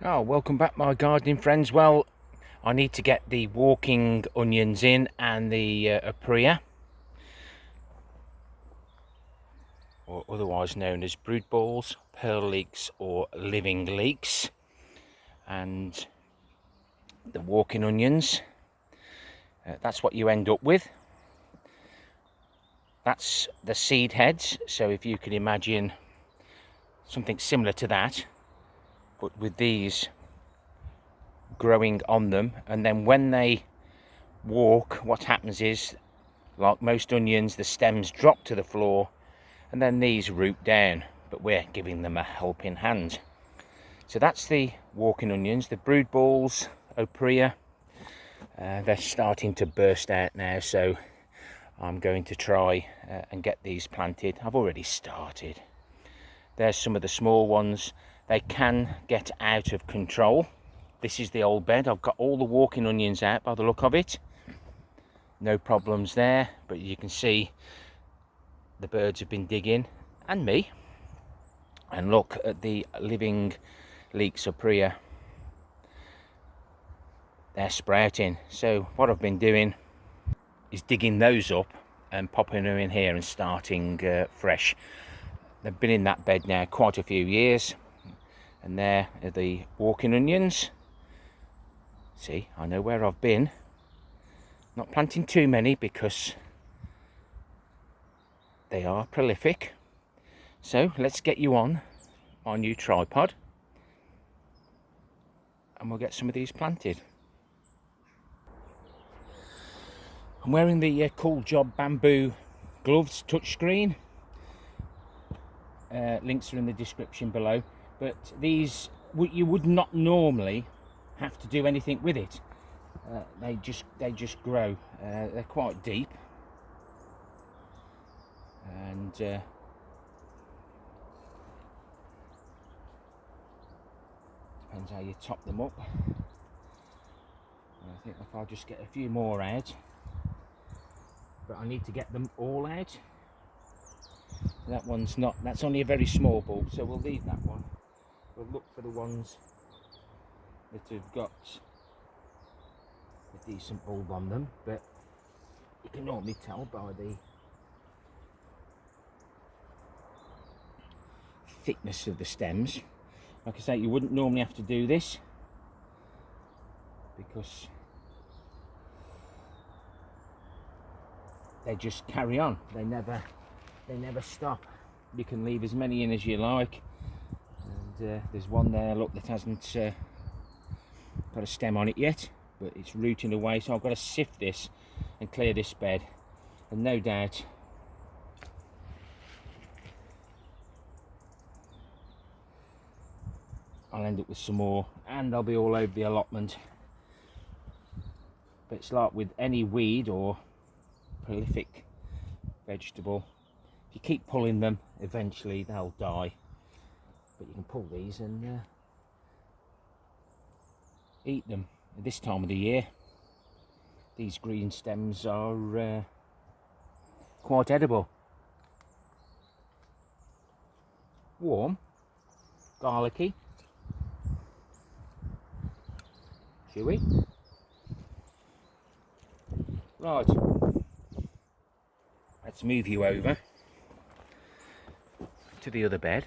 Oh, welcome back, my gardening friends. Well, I need to get the walking onions in and the Oerprei, or otherwise known as broodballs, pearl leeks, or living leeks, and the walking onions. That's what you end up with. That's the seed heads. So if you can imagine something similar to that, but with these growing on them, and then when they walk, what happens is, like most onions, the stems drop to the floor and then these root down, but we're giving them a helping hand. So that's the walking onions. The broodballs, Oerprei, they're starting to burst out now, so I'm going to try and get these planted. I've already started. There's some of the small ones. They can get out of control. This is the old bed. I've got all the walking onions out by the look of it. No problems there, but you can see the birds have been digging, and me. And look at the living leeks Oerprei. They're sprouting. So what I've been doing is digging those up and popping them in here and starting fresh. They've been in that bed now quite a few years, and there are the walking onions. See, I know where I've been. Not planting too many because they are prolific. So let's get you on my new tripod and we'll get some of these planted. I'm wearing the Cool Job bamboo gloves, touchscreen. Links are in the description below. But these, you would not normally have to do anything with it. They just grow. They're quite deep, and depends how you top them up. I think if I just get a few more out, but I need to get them all out. That one's not. That's only a very small bulb, so we'll leave that one. We'll look for the ones that have got a decent bulb on them, but you can normally tell by the thickness of the stems. Like I say, you wouldn't normally have to do this because they just carry on. They never stop. You can leave as many in as you like, and there's one there, look, that hasn't got a stem on it yet, but it's rooting away, so I've got to sift this and clear this bed, and no doubt I'll end up with some more, and I'll be all over the allotment. But it's like with any weed or prolific vegetable, if you keep pulling them, eventually they'll die. But you can pull these and eat them. At this time of the year, these green stems are quite edible. Warm, garlicky, chewy. Right, let's move you over to the other bed.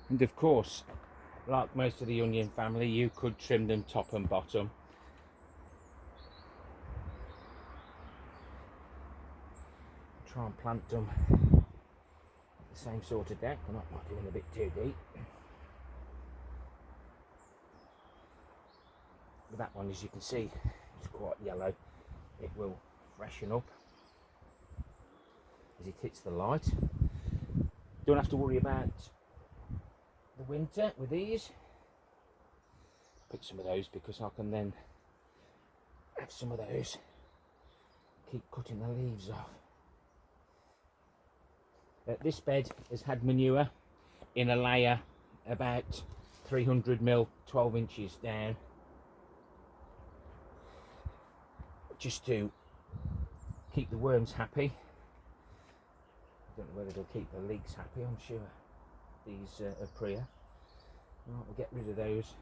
And of course, like most of the onion family, you could trim them top and bottom. Try and plant them the same sort of depth. I'm not doing a bit too deep. But that one, as you can see, is quite yellow. It will freshen up as it hits the light. Don't have to worry about the winter with these. Pick some of those because I can then have some of those. Keep cutting the leaves off. This bed has had manure in a layer about 300 mil, 12 inches down, just to keep the worms happy. I don't know whether it'll keep the leeks happy, I'm sure. These Oerprei. Right, we'll get rid of those.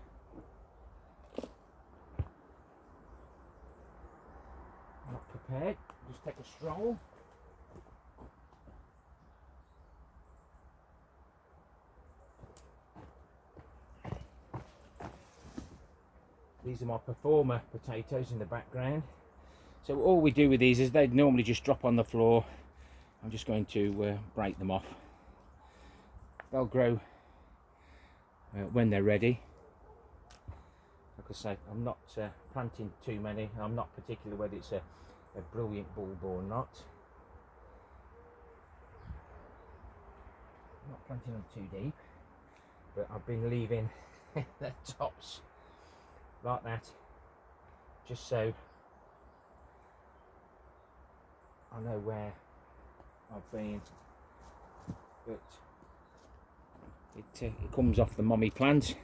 Not prepared, just take a stroll. These are my performer potatoes in the background. So all we do with these is they'd normally just drop on the floor. I'm just going to break them off. They'll grow when they're ready. Like I say, I'm not planting too many. I'm not particular whether it's a brilliant bulb or not. I'm not planting them too deep, but I've been leaving the tops like that, just so I know where I've been. But it comes off the mummy plant,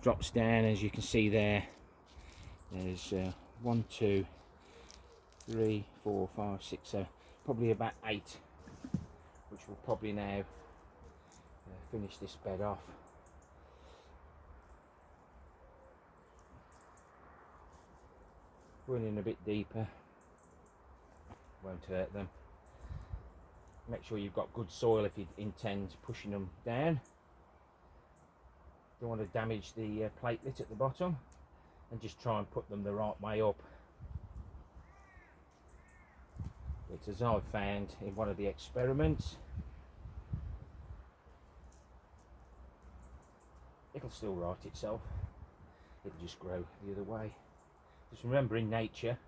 drops down, as you can see there. There's 1, 2, 3, 4, 5, 6, so probably about 8, which will probably now finish this bed off. Going in a bit deeper won't hurt them. Make sure you've got good soil if you intend pushing them down. Don't want to damage the platelet at the bottom, and just try and put them the right way up. But as I've found in one of the experiments, it'll still right itself. It'll just grow the other way. Just remember, in nature,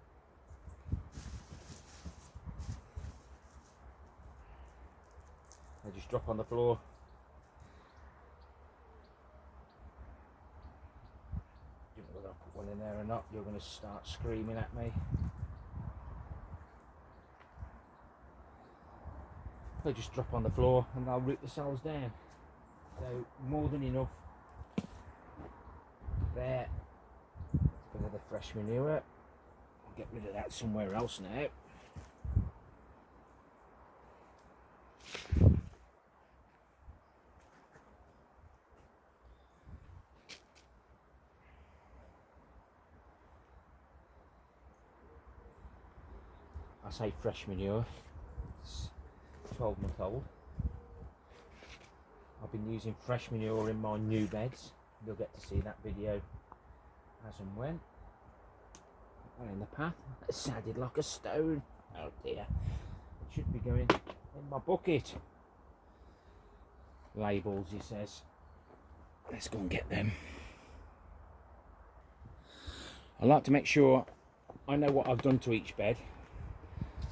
they just drop on the floor. Don't know whether I put one in there or not. You're going to start screaming at me. They just drop on the floor and they'll root themselves down. So more than enough there. Bit of the fresh manure. I'll get rid of that somewhere else now. I say fresh manure, it's 12-month old. I've been using fresh manure in my new beds. You'll get to see that video as and when. Put that in the path. It sounded like a stone. Oh dear. It should be going in my bucket. Labels, he says. Let's go and get them. I like to make sure I know what I've done to each bed.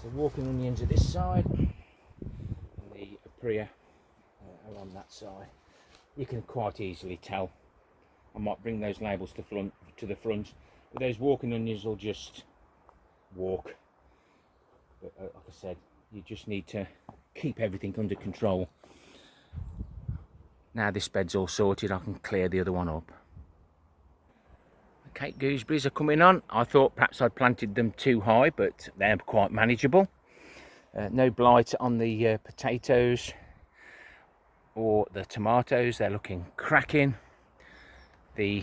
So walking onions are this side, and the Oerprei are on that side. You can quite easily tell. I might bring those labels to the front, but those walking onions will just walk. But like I said, you just need to keep everything under control. Now this bed's all sorted, I can clear the other one up. Okay, gooseberries are coming on. I thought perhaps I'd planted them too high, but they're quite manageable. No blight on the potatoes or the tomatoes. They're looking cracking. The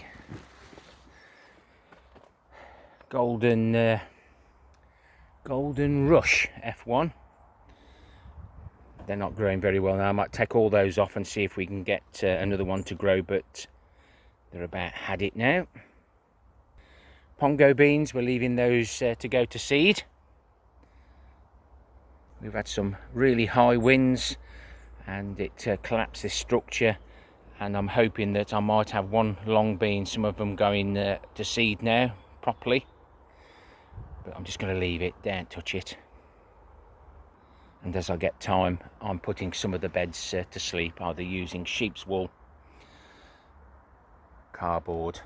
golden rush F1, they're not growing very well now. I might take all those off and see if we can get another one to grow, but they're about had it now. Pongo beans, we're leaving those to go to seed. We've had some really high winds and it collapsed this structure, and I'm hoping that I might have one long bean, some of them going to seed now properly, but I'm just going to leave it, don't touch it. And as I get time, I'm putting some of the beds to sleep, either using sheep's wool, cardboard,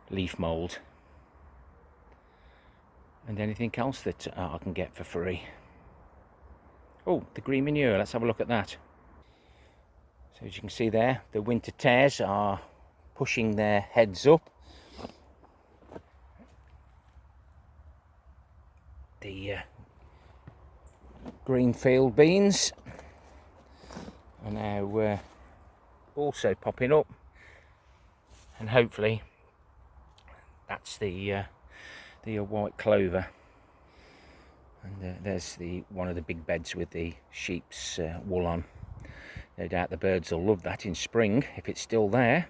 leaf mould, and anything else that I can get for free. Oh, the green manure, let's have a look at that. So as you can see there, the winter tares are pushing their heads up. The green field beans are now also popping up. and hopefully that's the white clover. And there's one of the big beds with the sheep's wool on. No doubt the birds will love that in spring if it's still there.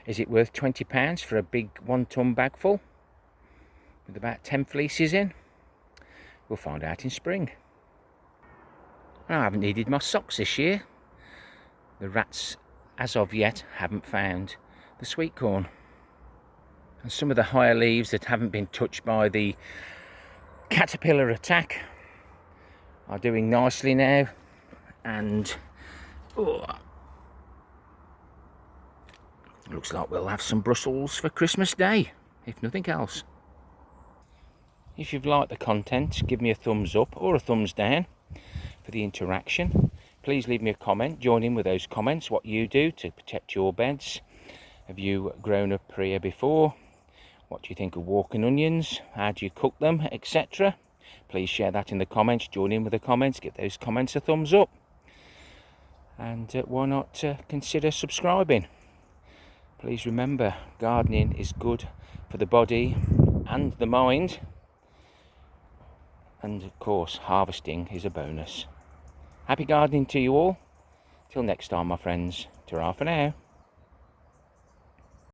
Is it worth £20 for a big 1 ton bag full with about 10 fleeces in? We'll find out in spring. I haven't needed my socks this year. The rats, as of yet, haven't found the sweet corn. And some of the higher leaves that haven't been touched by the caterpillar attack are doing nicely now. And looks like we'll have some Brussels for Christmas Day, if nothing else. If you've liked the content, give me a thumbs up or a thumbs down for the interaction. Please leave me a comment, join in with those comments, what you do to protect your beds. Have you grown Oerprei before? What do you think of walking onions? How do you cook them, etc.? Please share that in the comments, join in with the comments, give those comments a thumbs up. And why not consider subscribing? Please remember, gardening is good for the body and the mind. And of course, harvesting is a bonus. Happy gardening to you all. Till next time, my friends. Ta-ra for now.